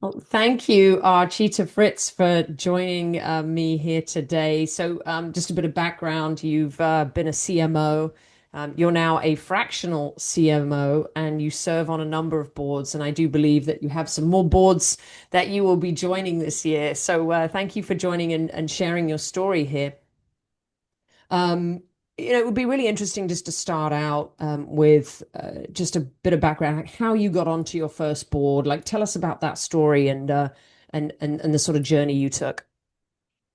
Well, thank you, Archita Fritz, for joining me here today. Just a bit of background. You've been a CMO. You're now a fractional CMO, and you serve on a number of boards. And I do believe that you have some more boards that you will be joining this year. Thank you for joining and sharing your story here. Um, it would be really interesting just to start out with just a bit of background, like how you got onto your first board. Like, tell us about that story and the sort of journey you took.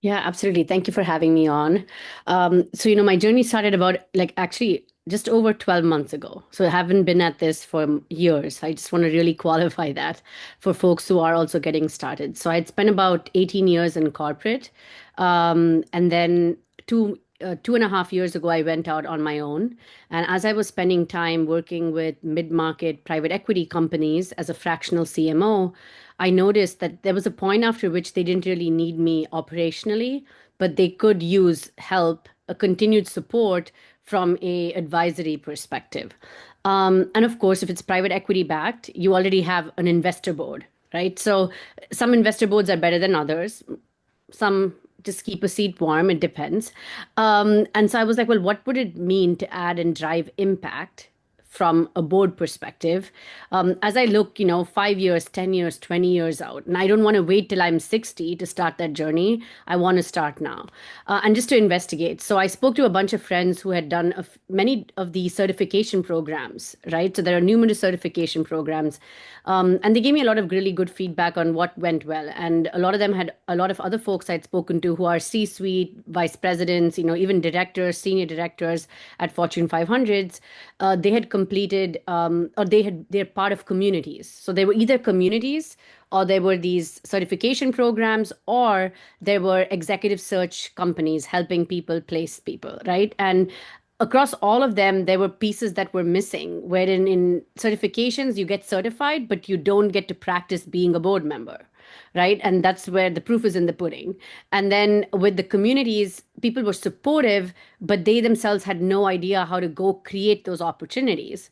Yeah, absolutely. Thank you for having me on. My journey started about like actually just over 12 months ago. So I haven't been at this for years. I just want to really qualify that for folks who are also getting started. So I'd spent about 18 years in corporate. And then 2.5 years ago, I went out on my own. And as I was spending time working with mid-market private equity companies as a fractional CMO, I noticed that there was a point after which they didn't really need me operationally, but they could use help, a continued support from a advisory perspective. And of course, if it's private equity backed, you already have an investor board, right? So some investor boards are better than others. Some just keep a seat warm. It depends. And so I was like, well, what would it mean to add and drive impact from a board perspective? As I look, 5 years, 10 years, 20 years out, and I don't want to wait till I'm 60 to start that journey. I want to start now and just to investigate. So I spoke to a bunch of friends who had done many of the certification programs, right? So there are numerous certification programs. And they gave me a lot of really good feedback on what went well. And a lot of them had a lot of other folks I'd spoken to who are C-suite, vice presidents, even directors, senior directors at Fortune 500s. They had completed, or they're part of communities. So they were either communities or there were these certification programs or there were executive search companies helping people place people, right? And across all of them, there were pieces that were missing, wherein in certifications, you get certified, but you don't get to practice being a board member, right? And that's where the proof is in the pudding. And then with the communities, people were supportive, but they themselves had no idea how to go create those opportunities.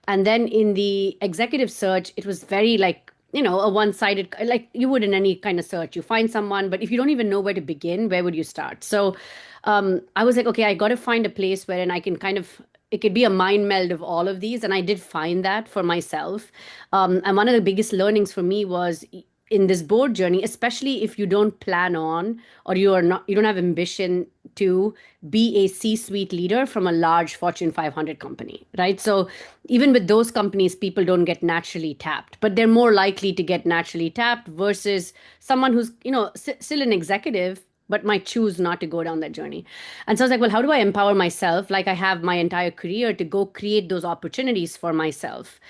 And then in the executive search, it was very like, a one-sided, like you would in any kind of search. You find someone, but if you don't even know where to begin, where would you start? So I was like, okay, I got to find a place wherein I can kind of, it could be a mind meld of all of these. And I did find that for myself. And one of the biggest learnings for me was in this board journey, especially if you don't plan on or you don't have ambition to be a C-suite leader from a large Fortune 500 company, right? So even with those companies, people don't get naturally tapped, but they're more likely to get naturally tapped versus someone who's, still an executive but might choose not to go down that journey. And so I was like, well, how do I empower myself like I have my entire career to go create those opportunities for myself?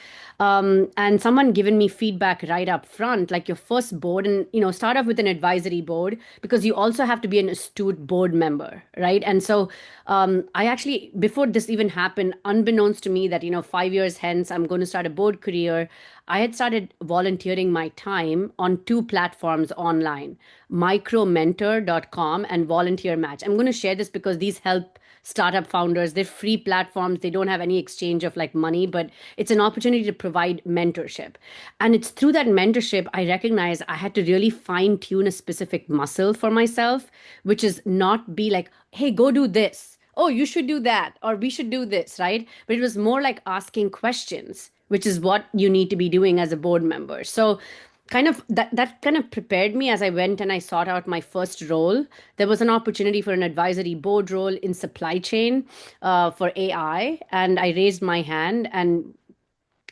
And someone given me feedback right up front, like your first board, and start off with an advisory board because you also have to be an astute board member, right? And so I actually, before this even happened, unbeknownst to me that 5 years hence I'm going to start a board career, I had started volunteering my time on two platforms online, micromentor.com and volunteer match. I'm going to share this because these help startup founders. They're free platforms. They don't have any exchange of like money, but it's an opportunity to provide mentorship. And it's through that mentorship, I recognize I had to really fine tune a specific muscle for myself, which is not be like, hey, go do this. Oh, you should do that. Or we should do this, right? But it was more like asking questions, which is what you need to be doing as a board member. So kind of that kind of prepared me as I went and I sought out my first role. There was an opportunity for an advisory board role in supply chain for AI, and I raised my hand and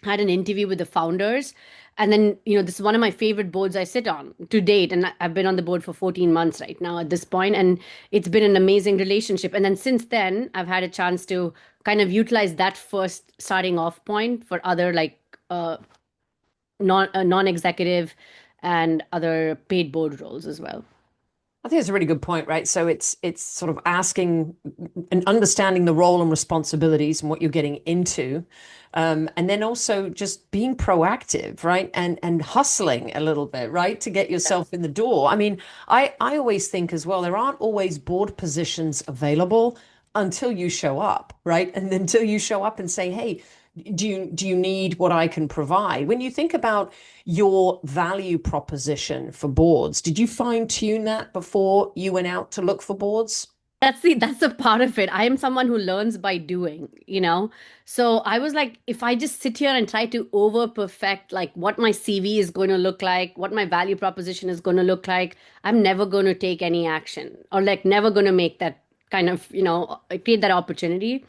had an interview with the founders. And then, this is one of my favorite boards I sit on to date. And I've been on the board for 14 months right now at this point, and it's been an amazing relationship. And then since then, I've had a chance to kind of utilize that first starting off point for other like non-executive and other paid board roles as well. I think it's a really good point, right? So it's sort of asking and understanding the role and responsibilities and what you're getting into, and then also just being proactive, right? And hustling a little bit, right, to get yourself in the door. I mean, I always think as well, there aren't always board positions available until you show up, right? And until you show up and say, hey, do you need what I can provide? When you think about your value proposition for boards, did you fine tune that before you went out to look for boards? That's the part of it. I am someone who learns by doing, you know. So I was like, if I just sit here and try to over perfect like what my CV is going to look like, what my value proposition is going to look like, I'm never going to take any action or like never going to make that kind of, create that opportunity.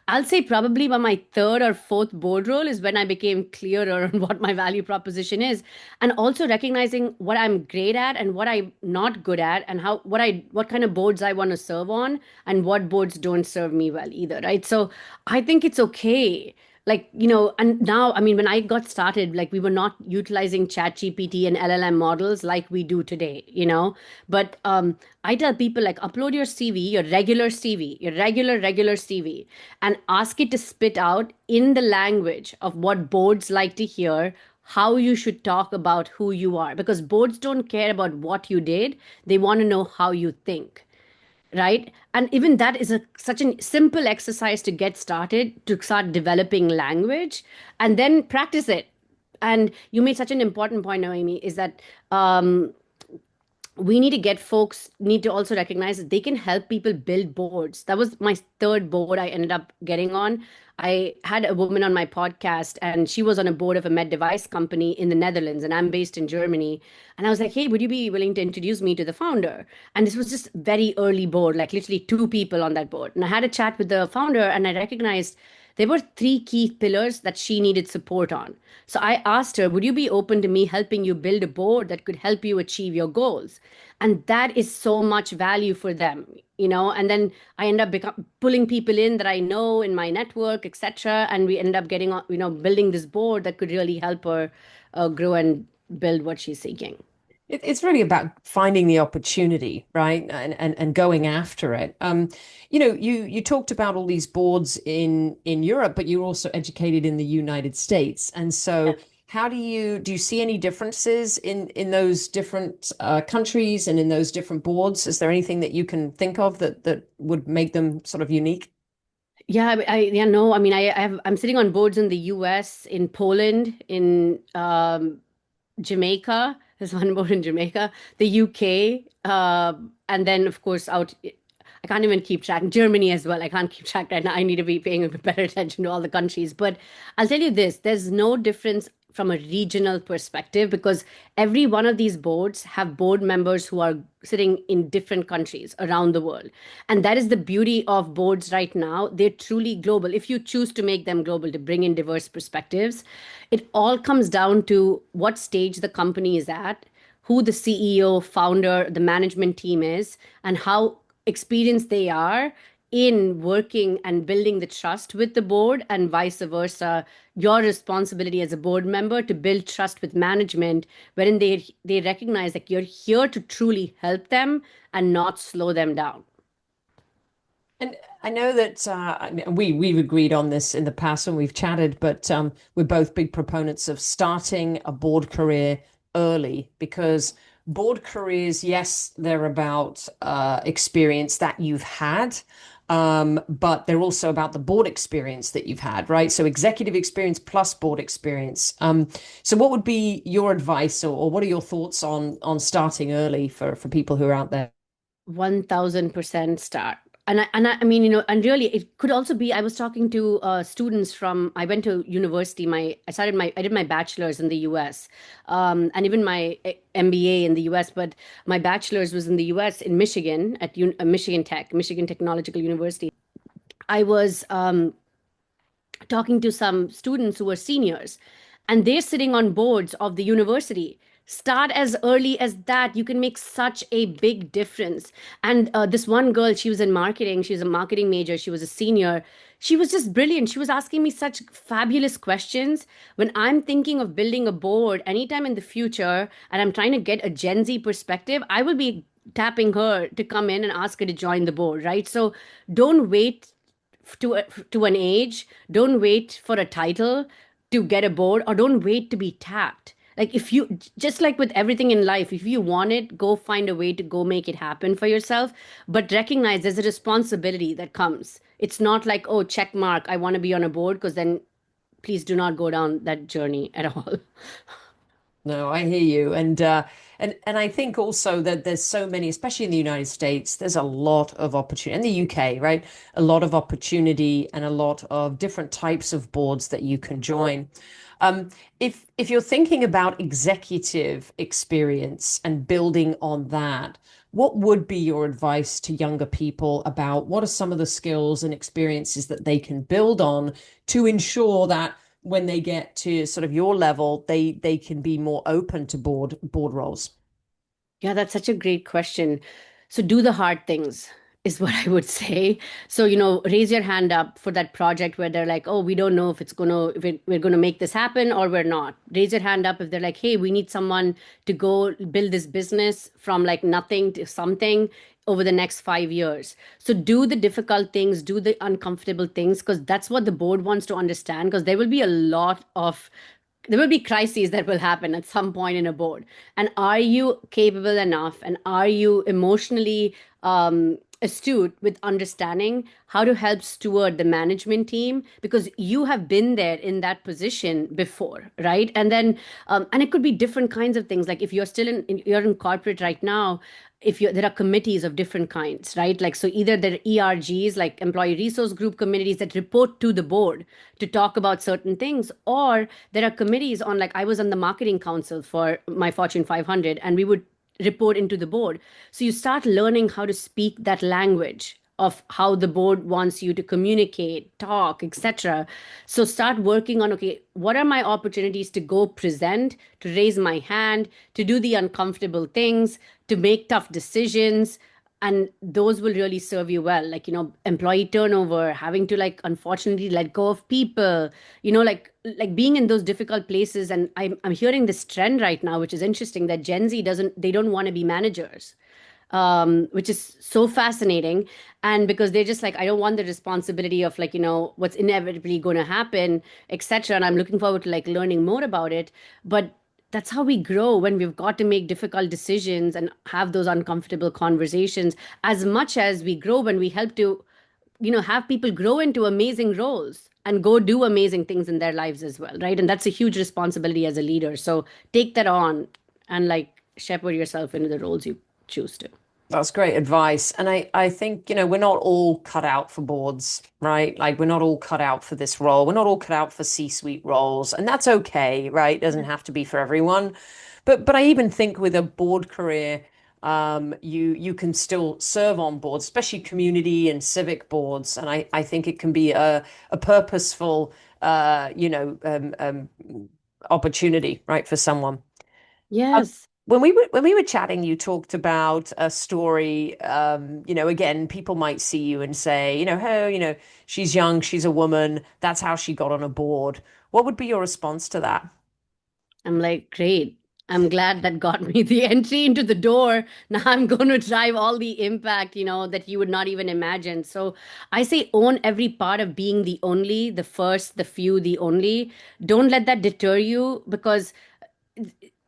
I'll say probably by my third or fourth board role is when I became clearer on what my value proposition is, and also recognizing what I'm great at and what I'm not good at, and what kind of boards I want to serve on, and what boards don't serve me well either, right? So I think it's okay. Like, and now, I mean, when I got started, like we were not utilizing ChatGPT and LLM models like we do today, But I tell people like upload your CV, your regular CV, your regular CV, and ask it to spit out in the language of what boards like to hear how you should talk about who you are, because boards don't care about what you did, they want to know how you think, right? And even that is such a simple exercise to get started, to start developing language and then practice it. And you made such an important point, Noemi, is that we need to get folks need to also recognize that they can help people build boards. That was my third board I ended up getting on. I had a woman on my podcast, and she was on a board of a med device company in the Netherlands, and I'm based in Germany. And I was like, hey, would you be willing to introduce me to the founder? And this was just very early board, like literally two people on that board. And I had a chat with the founder, and I recognized there were three key pillars that she needed support on. So I asked her, would you be open to me helping you build a board that could help you achieve your goals? And that is so much value for them, And then I end up pulling people in that I know in my network, etc. And we end up getting, building this board that could really help her grow and build what she's seeking. It's really about finding the opportunity, right? And going after it. You talked about all these boards in Europe, but you're also educated in the United States. And so how do you see any differences in those different countries and in those different boards? Is there anything that you can think of that would make them sort of unique? Yeah, yeah, no. I mean, I'm sitting on boards in the U.S., in Poland, in Jamaica. There's one board in Jamaica, the UK, and then of course out. I can't even keep track. Germany as well. I can't keep track right now. I need to be paying a bit better attention to all the countries. But I'll tell you this: there's no difference from a regional perspective, because every one of these boards have board members who are sitting in different countries around the world. And that is the beauty of boards right now. They're truly global. If you choose to make them global, to bring in diverse perspectives, it all comes down to what stage the company is at, who the CEO, founder, the management team is, and how experienced they are in working and building the trust with the board, and vice versa. Your responsibility as a board member to build trust with management, wherein they recognize that you're here to truly help them and not slow them down. And I know that we've agreed on this in the past when we've chatted, but we're both big proponents of starting a board career early, because board careers, yes, they're about experience that you've had, but they're also about the board experience that you've had, right? So executive experience plus board experience. So what would be your advice, or what are your thoughts on starting early for people who are out there? 1000% start. And I mean, and really, it could also be. I was talking to students from. I went to university. I did my bachelor's in the U.S. And even my MBA in the U.S. But my bachelor's was in the U.S. in Michigan at Michigan Tech, Michigan Technological University. I was talking to some students who were seniors, and they're sitting on boards of the university. Start as early as that. You can make such a big difference. And this one girl, she was in marketing. She was a marketing major. She was a senior. She was just brilliant. She was asking me such fabulous questions. When I'm thinking of building a board anytime in the future, and I'm trying to get a Gen Z perspective, I will be tapping her to come in and ask her to join the board, right? So don't wait to an age. Don't wait for a title to get a board, or don't wait to be tapped. Like, if you, just like with everything in life, if you want it, go find a way to go make it happen for yourself. But recognize there's a responsibility that comes. It's not like, oh, check mark, I want to be on a board, because then please do not go down that journey at all. No, I hear you. And I think also that there's so many, especially in the United States, there's a lot of opportunity in the UK, right? A lot of opportunity and a lot of different types of boards that you can join. Um, if you're thinking about executive experience and building on that, what would be your advice to younger people about what are some of the skills and experiences that they can build on to ensure that when they get to sort of your level, they can be more open to board roles? Yeah, that's such a great question. So do the hard things is what I would say. So, raise your hand up for that project where they're like, oh, we don't know if we're gonna make this happen or we're not. Raise your hand up if they're like, hey, we need someone to go build this business from like nothing to something over the next 5 years. So do the difficult things, do the uncomfortable things, because that's what the board wants to understand, because there will be crises that will happen at some point in a board. And are you capable enough and are you emotionally astute with understanding how to help steward the management team, because you have been there in that position before, right? And then and it could be different kinds of things. Like if you're still you're in corporate right now, if you there are committees of different kinds, right? Like so either there are ERGs, like employee resource group committees, that report to the board to talk about certain things, or there are committees on, like I was on the marketing council for my Fortune 500, and we would report into the board. So you start learning how to speak that language of how the board wants you to communicate, talk, etc. So start working on, okay, what are my opportunities to go present, to raise my hand, to do the uncomfortable things, to make tough decisions. And those will really serve you well. Like, employee turnover, having to like unfortunately let go of people, like being in those difficult places. And I'm hearing this trend right now, which is interesting, that Gen Z they don't want to be managers, which is so fascinating. And because they're just like, I don't want the responsibility of like, what's inevitably going to happen, etc. And I'm looking forward to like learning more about it. But that's how we grow, when we've got to make difficult decisions and have those uncomfortable conversations, as much as we grow when we help to, have people grow into amazing roles and go do amazing things in their lives as well, right? And that's a huge responsibility as a leader. So take that on and like shepherd yourself into the roles you choose to. That's great advice. And I think, we're not all cut out for boards, right? Like we're not all cut out for this role. We're not all cut out for C-suite roles. And that's okay, right? It doesn't have to be for everyone. But I even think with a board career, you can still serve on boards, especially community and civic boards. And I think it can be a purposeful opportunity, right, for someone. Yes. When we were chatting, you talked about a story. Again, people might see you and say, oh, she's young, she's a woman. That's how she got on a board. What would be your response to that? I'm like, great. I'm glad that got me the entry into the door. Now I'm going to drive all the impact, that you would not even imagine. So I say own every part of being the only, the first, the few, the only. Don't let that deter you, because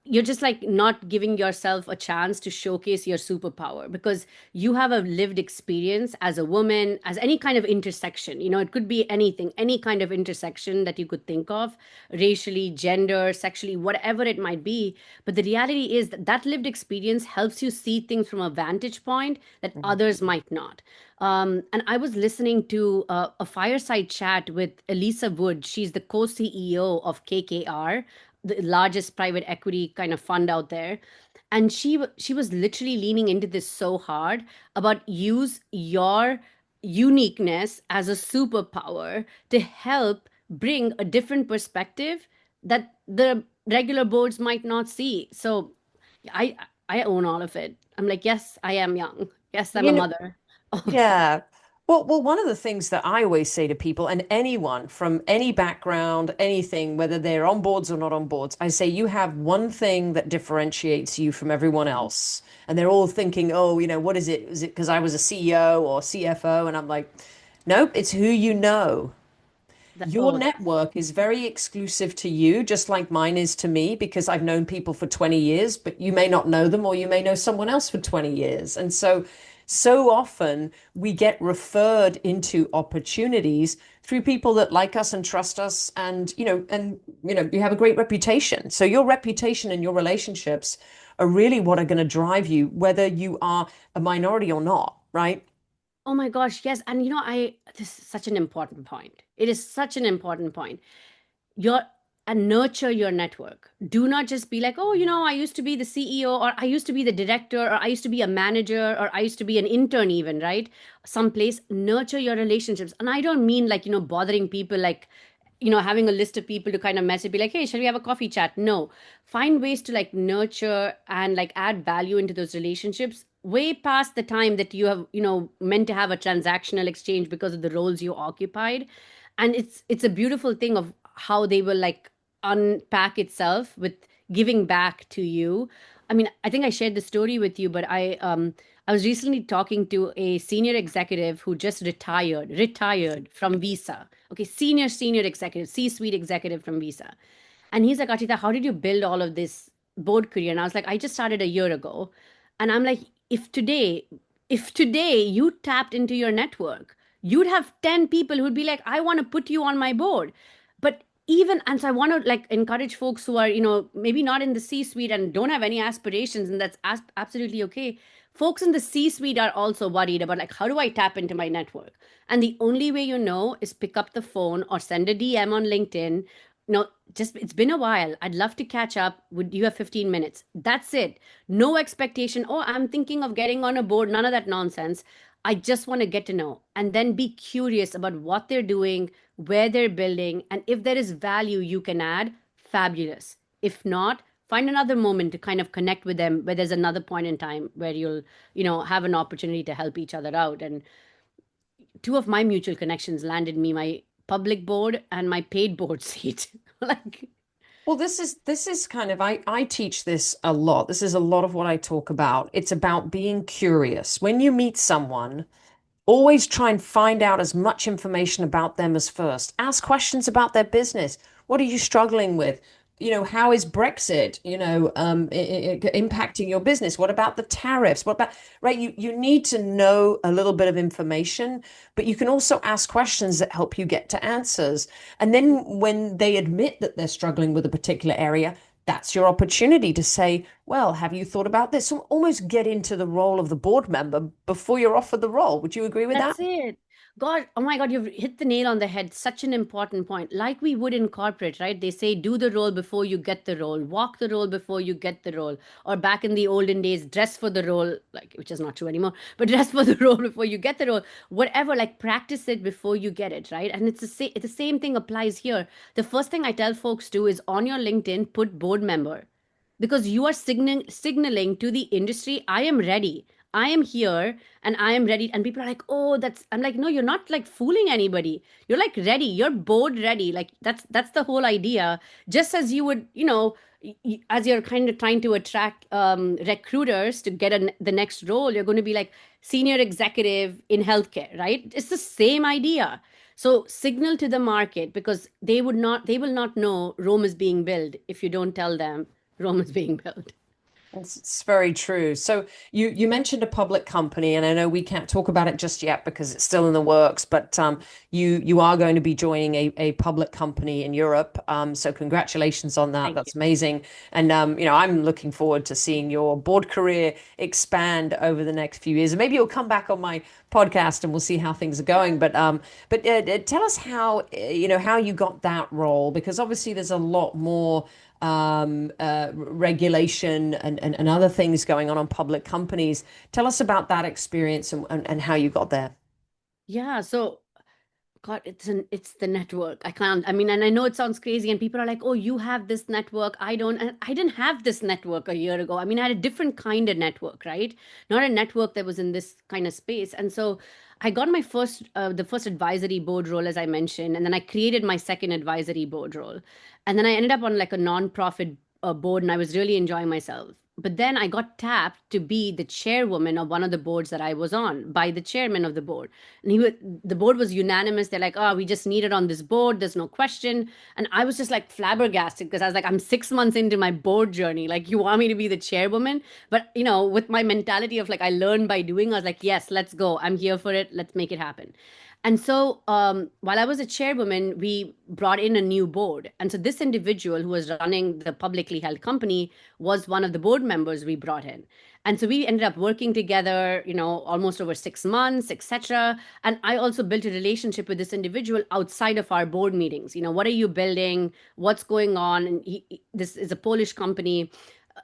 you're just like not giving yourself a chance to showcase your superpower, because you have a lived experience as a woman, as any kind of intersection. It could be anything, any kind of intersection that you could think of, racially, gender, sexually, whatever it might be. But the reality is that that lived experience helps you see things from a vantage point that Mhm. others might not. And I was listening to a fireside chat with Elisa Wood. She's the co-CEO of KKR, the largest private equity kind of fund out there. And she was literally leaning into this so hard about use your uniqueness as a superpower to help bring a different perspective that the regular boards might not see. So I I own all of it. I'm like, yes, I am young. Yes, I'm a You know, mother. yeah. Well, one of the things that I always say to people, and anyone from any background, anything, whether they're on boards or not on boards, I say you have one thing that differentiates you from everyone else. And they're all thinking, oh, what is it? Is it because I was a CEO or CFO? And I'm like, nope, it's who you know. Your Oh, network is very exclusive to you, just like mine is to me, because I've known people for 20 years, but you may not know them, or you may know someone else for 20 years. And so, so often we get referred into opportunities through people that like us and trust us, and you have a great reputation. So your reputation and your relationships are really what are going to drive you, whether you are a minority or not, right? oh my gosh, yes. And this is such an important point. It is such an important point. Your And nurture your network. Do not just be like, oh, I used to be the CEO, or I used to be the director, or I used to be a manager, or I used to be an intern, even, right? Someplace, nurture your relationships. And I don't mean like, bothering people, like, having a list of people to kind of message, be like, hey, shall we have a coffee chat? No. Find ways to like nurture and like add value into those relationships way past the time that you have, meant to have a transactional exchange because of the roles you occupied. And it's a beautiful thing of how they will like unpack itself with giving back to you. I mean, I think I shared the story with you, but I was recently talking to a senior executive who just retired from Visa. Okay, senior executive, C-suite executive from Visa. And he's like, Archita, how did you build all of this board career? And I was like, I just started a year ago. And I'm like, if today, if today you tapped into your network, you'd have 10 people who'd be like, I want to put you on my board. But even, and so I want to like encourage folks who are, maybe not in the C-suite and don't have any aspirations, and that's absolutely okay. Folks in the C-suite are also worried about like, how do I tap into my network? And the only way is pick up the phone or send a DM on LinkedIn. No, just it's been a while. I'd love to catch up. Would you have 15 minutes? That's it. No expectation. Oh, I'm thinking of getting on a board. None of that nonsense. I just want to get to know and then be curious about what they're doing, where they're building, and if there is value you can add, fabulous. If not, find another moment to kind of connect with them where there's another point in time where you'll, have an opportunity to help each other out. And two of my mutual connections landed me my public board and my paid board seat. Like, Well, this is kind of I teach this a lot. This is a lot of what I talk about. It's about being curious. When you meet someone, always try and find out as much information about them as first. Ask questions about their business. What are you struggling with? How is Brexit, impacting your business? What about the tariffs? What about, right? You need to know a little bit of information, but you can also ask questions that help you get to answers. And then when they admit that they're struggling with a particular area, that's your opportunity to say, well, have you thought about this? So almost get into the role of the board member before you're offered the role. Would you agree with that? that's it. God, oh my God, you've hit the nail on the head. Such an important point. Like we would in corporate, right? They say do the role before you get the role, walk the role before you get the role. Or back in the olden days, dress for the role, like which is not true anymore, but dress for the role before you get the role. Whatever, like practice it before you get it, right? And the same thing applies here. The first thing I tell folks to is on your LinkedIn, put board member because you are signaling to the industry, I am ready. I am here and I am ready. And people are like, oh, I'm like, no, you're not like fooling anybody. You're like ready. You're board ready. Like that's the whole idea. Just as you would, as you're kind of trying to attract recruiters to get the next role, you're going to be like senior executive in healthcare, right? It's the same idea. So signal to the market because they will not know Rome is being built if you don't tell them Rome is being built. It's very true. So you mentioned a public company, and I know we can't talk about it just yet because it's still in the works, but you are going to be joining a public company in Europe. So congratulations on that. Thank you. That's amazing. And I'm looking forward to seeing your board career expand over the next few years. And maybe you'll come back on my podcast and we'll see how things are going. But tell us how how you got that role, because obviously there's a lot more regulation and other things going on public companies. Tell us about that experience and how you got there. Yeah, so God, it's the network. I can't. I mean, and I know it sounds crazy, and people are like, "Oh, you have this network. I don't." And I didn't have this network a year ago. I mean, I had a different kind of network, right? Not a network that was in this kind of space. And so, I got the first advisory board role, as I mentioned, and then I created my second advisory board role, and then I ended up on like a nonprofit board, and I was really enjoying myself. But then I got tapped to be the chairwoman of one of the boards that I was on by the chairman of the board. And the board was unanimous. They're like, oh, we just need it on this board. There's no question. And I was just like flabbergasted because I was like, I'm 6 months into my board journey. Like, you want me to be the chairwoman? But, with my mentality of like, I learned by doing, I was like, yes, let's go. I'm here for it. Let's make it happen. And so while I was a chairwoman, we brought in a new board. And so this individual who was running the publicly held company was one of the board members we brought in. And so we ended up working together, almost over 6 months, etc. And I also built a relationship with this individual outside of our board meetings. What are you building? What's going on? And this is a Polish company,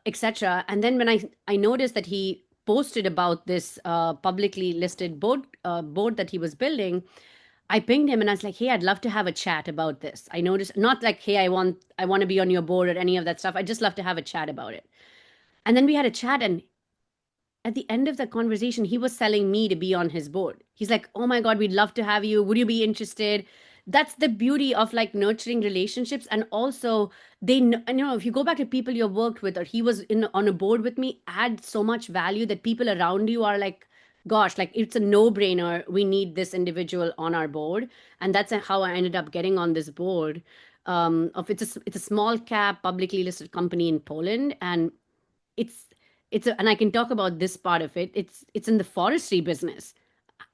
etc. And then when I noticed that he posted about this publicly listed board that he was building, I pinged him and I was like, "Hey, I'd love to have a chat about this." I noticed, not like, "Hey, I want to be on your board" or any of that stuff. I just love to have a chat about it. And then we had a chat, and at the end of the conversation, he was selling me to be on his board. He's like, "Oh my God, we'd love to have you. Would you be interested?" That's the beauty of like nurturing relationships. And also, if you go back to people you've worked with, or he was on a board with me, add so much value that people around you are like, gosh, like it's a no-brainer. We need this individual on our board. And that's how I ended up getting on this board. Of it's a small cap publicly listed company in Poland, and it's and I can talk about this part of it. It's in the forestry business.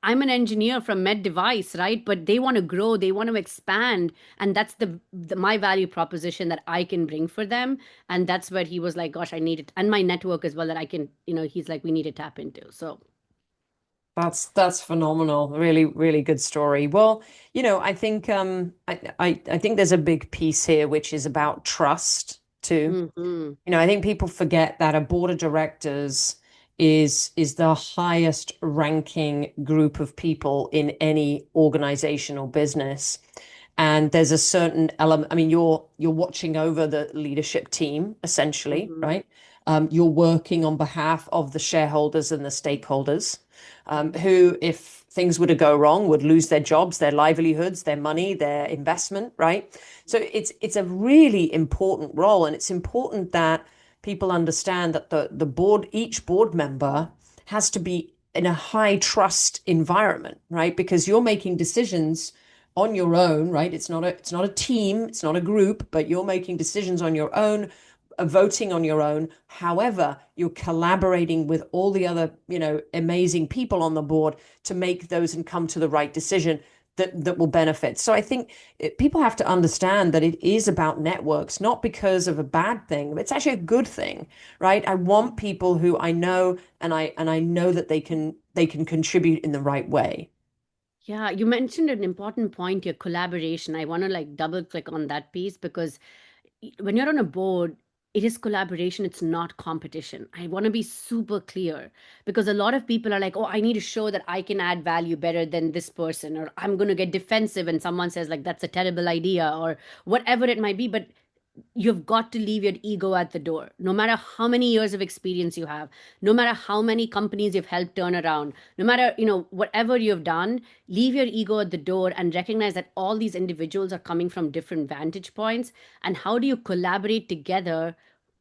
I'm an engineer from Med Device, right? But they want to grow, they want to expand, and that's my value proposition that I can bring for them. And that's where he was like, "Gosh, I need it," and my network as well that I can, he's like, "We need to tap into." So, That's phenomenal. Really, really good story. Well, I think I think there's a big piece here which is about trust too. hmm I think people forget that a board of directors is the highest ranking group of people in any organization or business. And there's a certain element. I mean, you're watching over the leadership team essentially, hmm right? You're working on behalf of the shareholders and the stakeholders, who, if things were to go wrong, would lose their jobs, their livelihoods, their money, their investment, right? So it's a really important role, and it's important that people understand that each board member has to be in a high trust environment, right? Because you're making decisions on your own, right? It's not a team, it's not a group, but you're making decisions on your own, voting on your own. However, you're collaborating with all the other, amazing people on the board to make those and come to the right decision that will benefit. So I think people have to understand that it is about networks, not because of a bad thing. It's actually a good thing, right? I want people who I know, and I know that they can contribute in the right way. Yeah, you mentioned an important point here, collaboration. I want to like double click on that piece because when you're on a board, it is collaboration, it's not competition. I want to be super clear because a lot of people are like, "Oh, I need to show that I can add value better than this person," or "I'm going to get defensive," and someone says like that's a terrible idea, or whatever it might be. But you've got to leave your ego at the door. No matter how many years of experience you have, no matter how many companies you've helped turn around, no matter, whatever you've done, leave your ego at the door and recognize that all these individuals are coming from different vantage points. And how do you collaborate together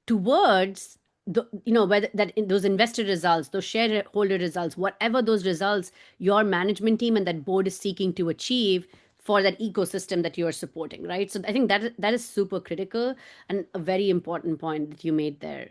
towards whether those investor results, those shareholder results, whatever those results your management team and that board is seeking to achieve for that ecosystem that you're supporting, right? So I think that is super critical and a very important point that you made there,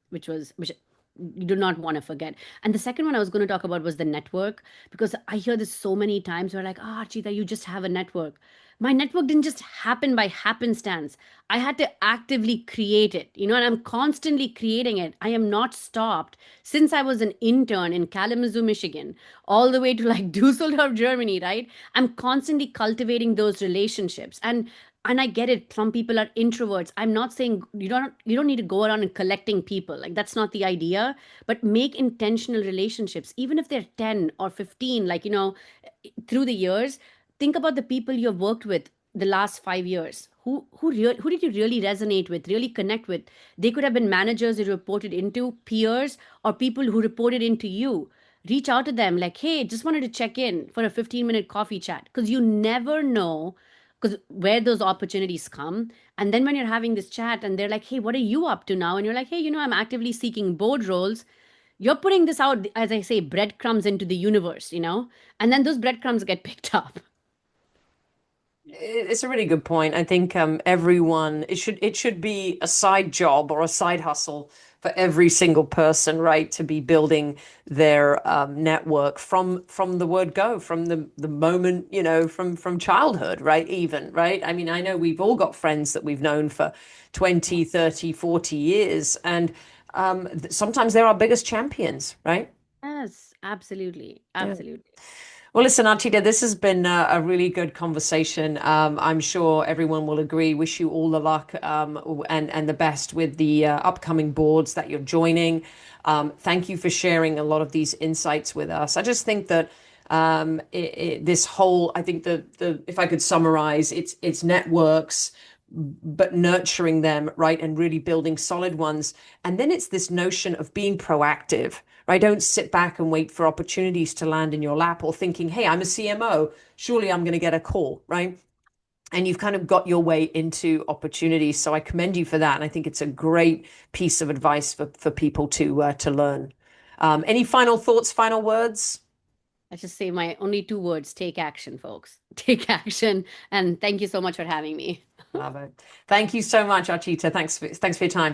which you do not want to forget. And the second one I was going to talk about was the network, because I hear this so many times where like, "Ah, Chita, you just have a network." My network didn't just happen by happenstance. I had to actively create it, and I'm constantly creating it. I am not stopped since I was an intern in Kalamazoo, Michigan, all the way to like Dusseldorf, Germany, right? I'm constantly cultivating those relationships. And I get it. Some people are introverts. I'm not saying you don't need to go around and collecting people. Like that's not the idea. But make intentional relationships, even if they're 10 or 15, like, through the years. Think about the people you've worked with the last 5 years. Who did you really resonate with, really connect with? They could have been managers you reported into, peers, or people who reported into you. Reach out to them like, "Hey, just wanted to check in for a 15-minute coffee chat," because you never know. because where those opportunities come, and then when you're having this chat and they're like, hey, what are you up to now? And you're like, hey, I'm actively seeking board roles. You're putting this out, as I say, breadcrumbs into the universe, and then those breadcrumbs get picked up. It's a really good point. I think everyone it should be a side job or a side hustle for every single person, right? To be building their network from the word go, from the moment, from childhood, right? Even, right? I mean, I know we've all got friends that we've known for 20, 30, 40 years, and sometimes they're our biggest champions, right? Yes, absolutely. Yeah. Absolutely. Well, listen, Archita, this has been a really good conversation. I'm sure everyone will agree. Wish you all the luck and the best with the upcoming boards that you're joining. Thank you for sharing a lot of these insights with us. I just think that this whole, I think the if I could summarize, it's networks, but nurturing them, right, and really building solid ones. And then it's this notion of being proactive, right? Don't sit back and wait for opportunities to land in your lap or thinking, hey, I'm a CMO. Surely I'm going to get a call, right? And you've kind of got your way into opportunities. So I commend you for that. And I think it's a great piece of advice for people to learn. Any final thoughts, final words? I just say my only two words: take action, folks. Take action. And thank you so much for having me. Love it. Thank you so much, Archita. Thanks for your time.